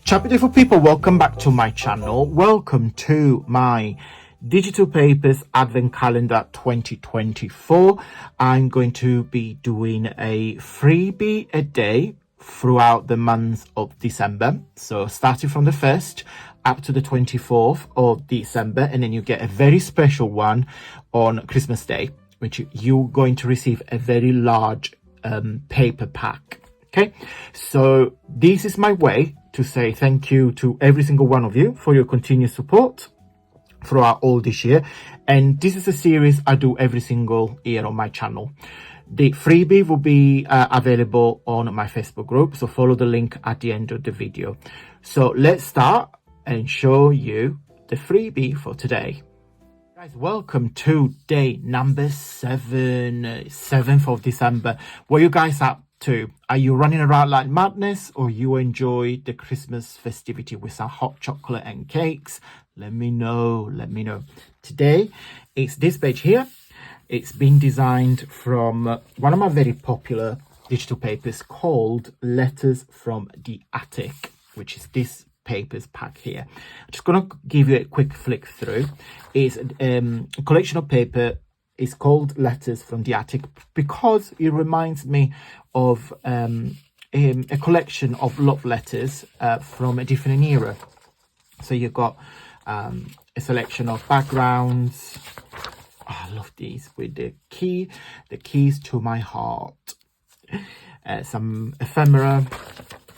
Chapter beautiful people, welcome back to my channel. Welcome to my digital papers advent calendar 2024. I'm going to be doing a freebie a day throughout the month of December, so starting from the 1st up to the 24th of December, and then you get a very special one on Christmas Day, which you're going to receive a very large paper pack. Okay, so this is my way to say thank you to every single one of you for your continued support throughout all this year. And this is a series I do every single year on my channel. The freebie will be available on my Facebook group, so follow the link at the end of the video. So let's start and show you the freebie for today. Guys, welcome to day number 7th of December. What you guys up to? Are you running around like madness, or you enjoy the Christmas festivity with some hot chocolate and cakes? Let me know. Today it's this page here. It's been designed from one of my very popular digital papers called Letters from the Attic, which is this papers pack here. I'm just gonna give you a quick flick through. It's a collection of paper. It's called Letters from the Attic because it reminds me of a collection of love letters from a different era. So you've got a selection of backgrounds. Oh, I love these with the keys to my heart. Some ephemera.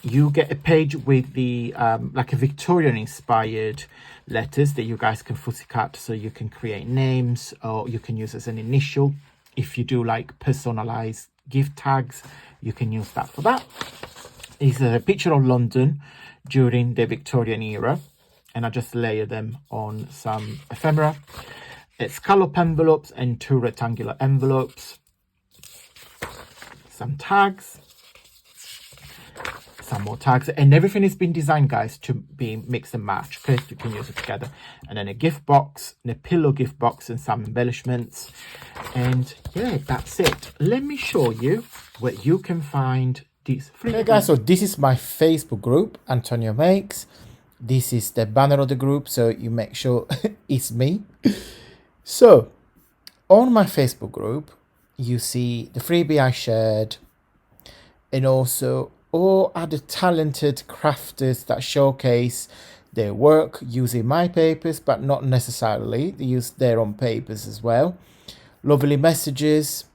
You get a page with the like a Victorian inspired letters that you guys can fussy cut, so you can create names, or you can use as an initial. If you do like personalized gift tags, you can use that for that. It's a picture of London during the Victorian era, and I just layer them on some ephemera. It's scallop envelopes and 2 rectangular envelopes, some tags, some more tags, and everything has been designed, guys, to be mix and match. Okay, you can use it together. And then a gift box, and a pillow gift box, and some embellishments. And yeah, that's it. Let me show you where you can find these free. Hey guys, so this is my Facebook group, AntonioMakes. This is the banner of the group, so you make sure it's me. So on my Facebook group, you see the freebie I shared, and also all other talented crafters that showcase their work using my papers, but not necessarily. They use their own papers as well. Lovely messages,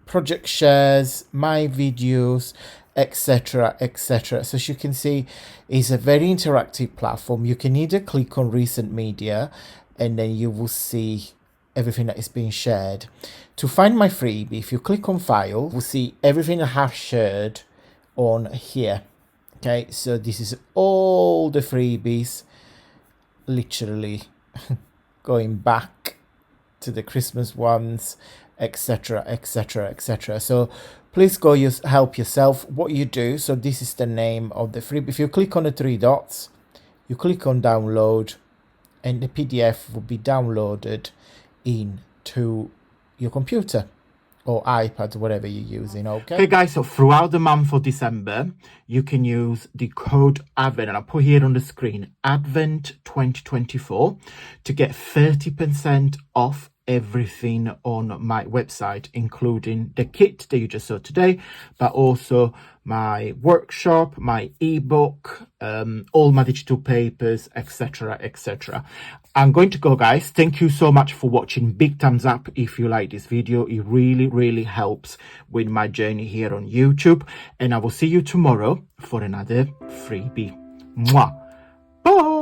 project shares, my videos, etc, etc. So as you can see, it's a very interactive platform. You can either click on recent media, and then you will see everything that is being shared. To find my freebie, if you click on file, we'll see everything I have shared on here. Okay, so this is all the freebies, literally going back to the Christmas ones, etc, etc, etc. So please go help yourself. What you do, so this is the name of the freebie. If you click on the 3 dots, you click on download, and the PDF will be downloaded into your computer or iPad, whatever you're using. Okay guys, so throughout the month of December, you can use the code ADVENT, and I'll put here on the screen, ADVENT 2024, to get 30% off everything on my website, including the kit that you just saw today, but also my workshop, my ebook, all my digital papers, etc, etc. I'm going to go, guys. Thank you so much for watching. Big thumbs up if you like this video. It really helps with my journey here on YouTube, and I will see you tomorrow for another freebie. Mwah. Bye.